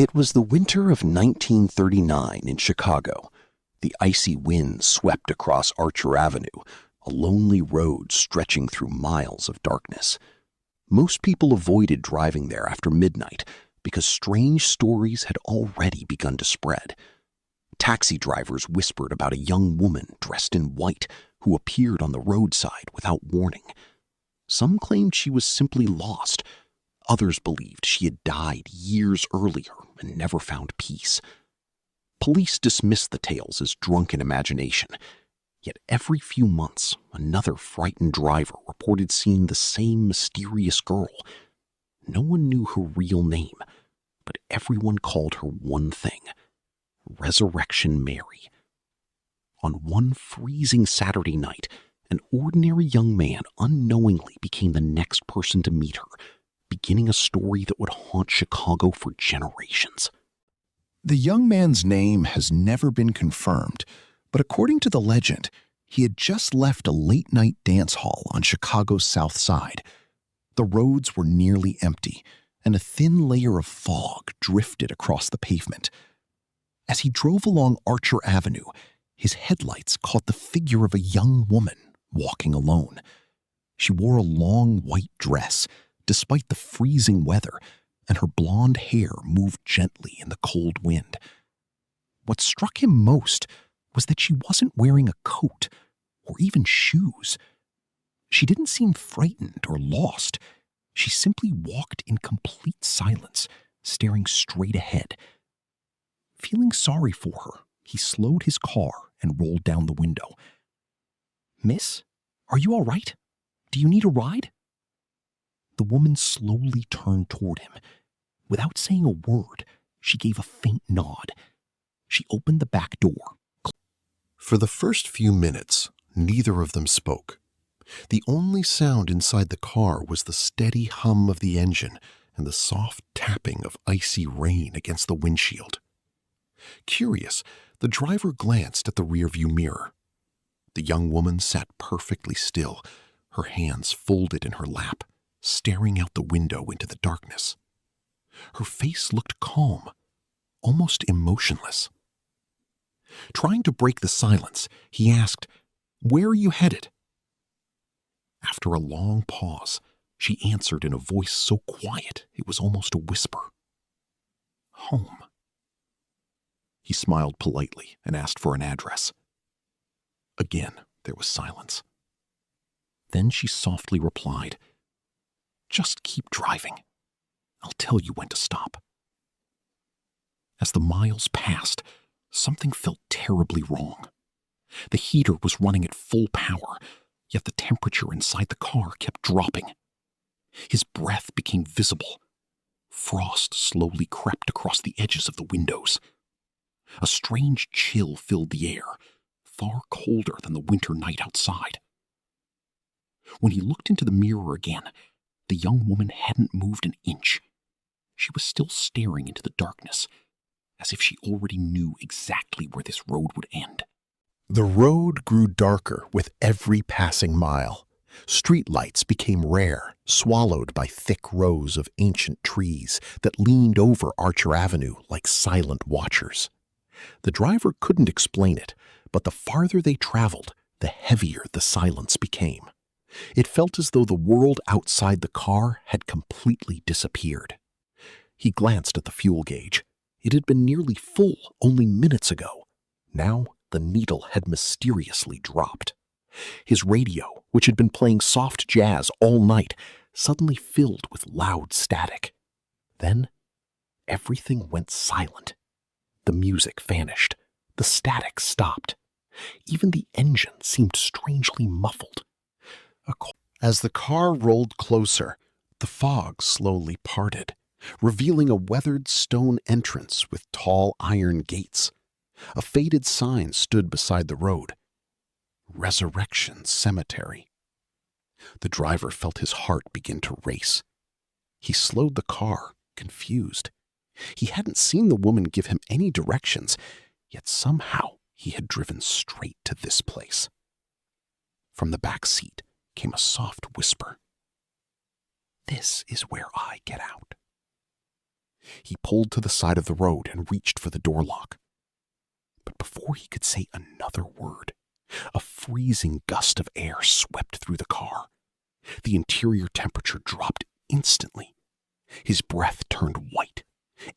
It was the winter of 1939 in Chicago. The icy wind swept across Archer Avenue, a lonely road stretching through miles of darkness. Most people avoided driving there after midnight because strange stories had already begun to spread. Taxi drivers whispered about a young woman dressed in white who appeared on the roadside without warning. Some claimed she was simply lost. Others believed she had died years earlier and never found peace. Police dismissed the tales as drunken imagination. Yet every few months, another frightened driver reported seeing the same mysterious girl. No one knew her real name, but everyone called her one thing: Resurrection Mary. On one freezing Saturday night, an ordinary young man unknowingly became the next person to meet her, beginning a story that would haunt Chicago for generations. The young man's name has never been confirmed, but according to the legend, he had just left a late-night dance hall on Chicago's South Side. The roads were nearly empty, and a thin layer of fog drifted across the pavement. As he drove along Archer Avenue, his headlights caught the figure of a young woman walking alone. She wore a long white dress, despite the freezing weather, and her blonde hair moved gently in the cold wind. What struck him most was that she wasn't wearing a coat or even shoes. She didn't seem frightened or lost. She simply walked in complete silence, staring straight ahead. Feeling sorry for her, he slowed his car and rolled down the window. "Miss, are you all right? Do you need a ride?" The woman slowly turned toward him. Without saying a word, she gave a faint nod. She opened the back door. For the first few minutes, neither of them spoke. The only sound inside the car was the steady hum of the engine and the soft tapping of icy rain against the windshield. Curious, the driver glanced at the rearview mirror. The young woman sat perfectly still, her hands folded in her lap, staring out the window into the darkness. Her face looked calm, almost emotionless. Trying to break the silence, he asked, "Where are you headed?" After a long pause, she answered in a voice so quiet it was almost a whisper. "Home." He smiled politely and asked for an address. Again, there was silence. Then she softly replied, "Just keep driving. I'll tell you when to stop." As the miles passed, something felt terribly wrong. The heater was running at full power, yet the temperature inside the car kept dropping. His breath became visible. Frost slowly crept across the edges of the windows. A strange chill filled the air, far colder than the winter night outside. When he looked into the mirror again, the young woman hadn't moved an inch. She was still staring into the darkness, as if she already knew exactly where this road would end. The road grew darker with every passing mile. Street lights became rare, swallowed by thick rows of ancient trees that leaned over Archer Avenue like silent watchers. The driver couldn't explain it, but the farther they traveled, the heavier the silence became. It felt as though the world outside the car had completely disappeared. He glanced at the fuel gauge. It had been nearly full only minutes ago. Now the needle had mysteriously dropped. His radio, which had been playing soft jazz all night, suddenly filled with loud static. Then everything went silent. The music vanished. The static stopped. Even the engine seemed strangely muffled. As the car rolled closer, the fog slowly parted, revealing a weathered stone entrance with tall iron gates. A faded sign stood beside the road. Resurrection Cemetery. The driver felt his heart begin to race. He slowed the car, confused. He hadn't seen the woman give him any directions, yet somehow he had driven straight to this place. From the back seat came a soft whisper. "This is where I get out." He pulled to the side of the road and reached for the door lock. But before he could say another word, a freezing gust of air swept through the car. The interior temperature dropped instantly. His breath turned white.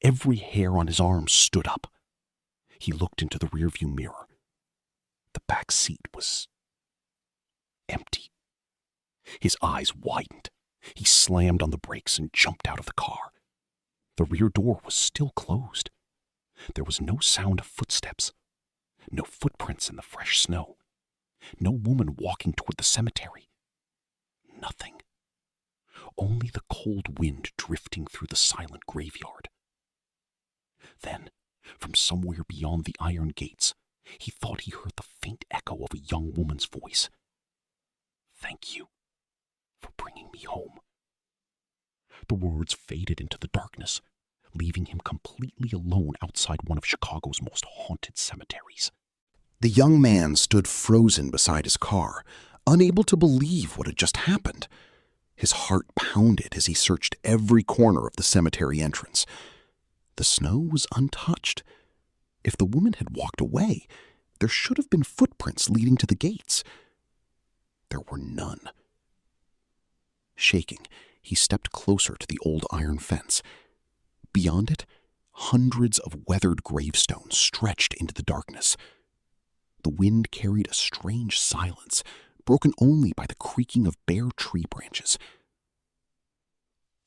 Every hair on his arm stood up. He looked into the rearview mirror. The back seat was empty. His eyes widened. He slammed on the brakes and jumped out of the car. The rear door was still closed. There was no sound of footsteps, no footprints in the fresh snow, no woman walking toward the cemetery. Nothing. Only the cold wind drifting through the silent graveyard. Then, from somewhere beyond the iron gates, he thought he heard the faint echo of a young woman's voice. "Thank you for bringing me home." The words faded into the darkness, leaving him completely alone outside one of Chicago's most haunted cemeteries. The young man stood frozen beside his car, unable to believe what had just happened. His heart pounded as he searched every corner of the cemetery entrance. The snow was untouched. If the woman had walked away, there should have been footprints leading to the gates. There were none. Shaking, he stepped closer to the old iron fence. Beyond it, hundreds of weathered gravestones stretched into the darkness. The wind carried a strange silence, broken only by the creaking of bare tree branches.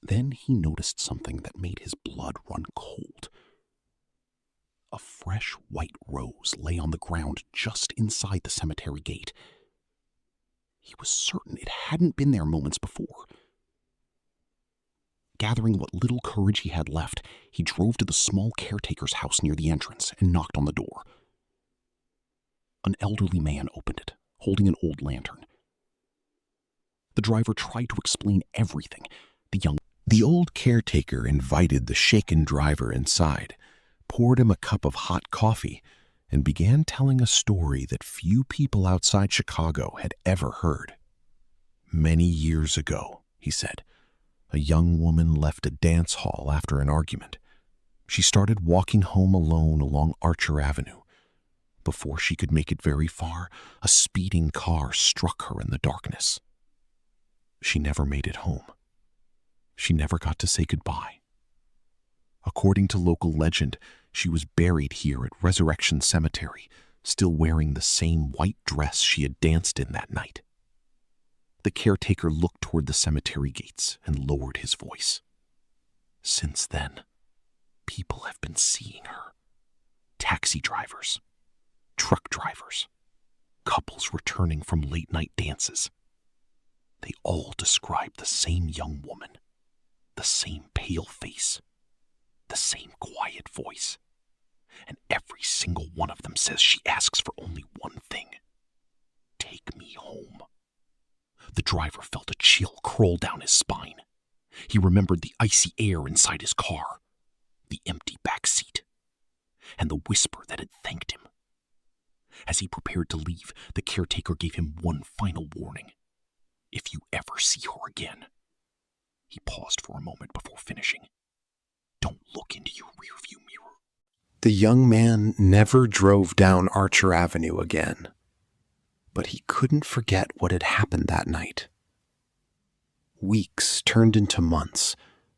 Then he noticed something that made his blood run cold. A fresh white rose lay on the ground just inside the cemetery gate. He was certain it hadn't been there moments before. Gathering what little courage he had left, he drove to the small caretaker's house near the entrance and knocked on the door. An elderly man opened it, holding an old lantern. The driver tried to explain everything. The old caretaker invited the shaken driver inside, poured him a cup of hot coffee, and began telling a story that few people outside Chicago had ever heard. "Many years ago," he said, "a young woman left a dance hall after an argument. She started walking home alone along Archer Avenue. Before she could make it very far, a speeding car struck her in the darkness. She never made it home. She never got to say goodbye. According to local legend, she was buried here at Resurrection Cemetery, still wearing the same white dress she had danced in that night." The caretaker looked toward the cemetery gates and lowered his voice. "Since then, people have been seeing her. Taxi drivers, truck drivers, couples returning from late-night dances. They all describe the same young woman, the same pale face, the same quiet voice, and every single one of them says she asks for only one thing: take me home." The driver felt a chill crawl down his spine. He remembered the icy air inside his car, the empty back seat, and the whisper that had thanked him. As he prepared to leave, the caretaker gave him one final warning. "If you ever see her again," he paused for a moment before finishing, "don't look into your rearview mirror." The young man never drove down Archer Avenue again, but he couldn't forget what had happened that night. Weeks turned into months,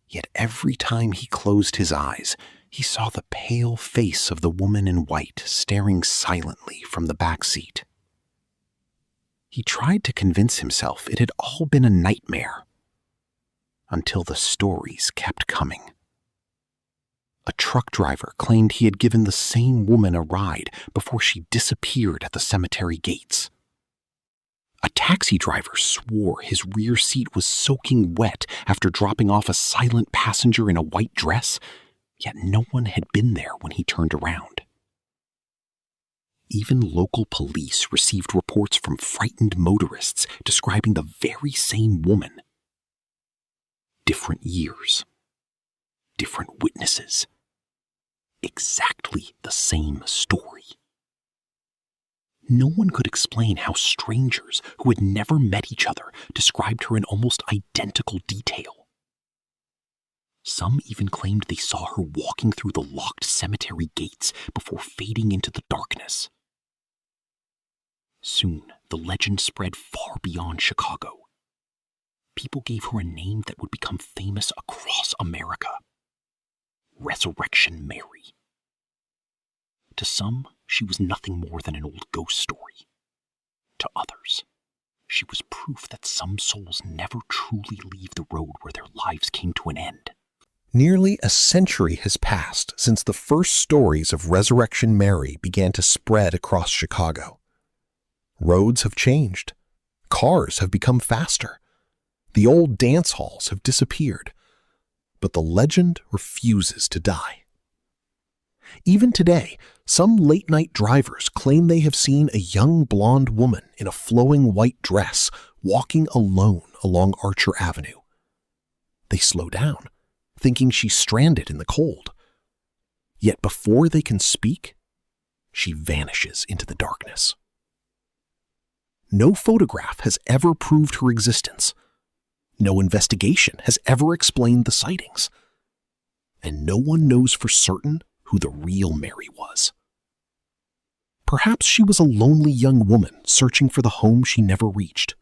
yet every time he closed his eyes, he saw the pale face of the woman in white staring silently from the back seat. He tried to convince himself it had all been a nightmare, until the stories kept coming. A truck driver claimed he had given the same woman a ride before she disappeared at the cemetery gates. A taxi driver swore his rear seat was soaking wet after dropping off a silent passenger in a white dress, yet no one had been there when he turned around. Even local police received reports from frightened motorists describing the very same woman. Different years, different witnesses, exactly the same story. No one could explain how strangers who had never met each other described her in almost identical detail. Some even claimed they saw her walking through the locked cemetery gates before fading into the darkness. Soon, the legend spread far beyond Chicago. People gave her a name that would become famous across America: Resurrection Mary. To some, she was nothing more than an old ghost story. To others, she was proof that some souls never truly leave the road where their lives came to an end. Nearly a century has passed since the first stories of Resurrection Mary began to spread across Chicago. Roads have changed. Cars have become faster. The old dance halls have disappeared. But the legend refuses to die. Even today, some late-night drivers claim they have seen a young blonde woman in a flowing white dress walking alone along Archer Avenue. They slow down, thinking she's stranded in the cold. Yet before they can speak, she vanishes into the darkness. No photograph has ever proved her existence. No investigation has ever explained the sightings. And no one knows for certain who the real Mary was. Perhaps she was a lonely young woman searching for the home she never reached.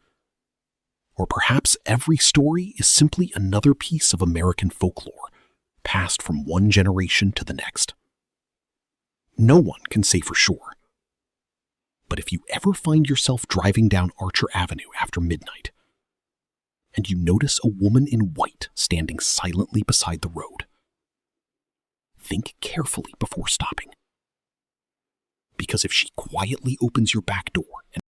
Or perhaps every story is simply another piece of American folklore, passed from one generation to the next. No one can say for sure. But if you ever find yourself driving down Archer Avenue after midnight, and you notice a woman in white standing silently beside the road, think carefully before stopping. Because if she quietly opens your back door and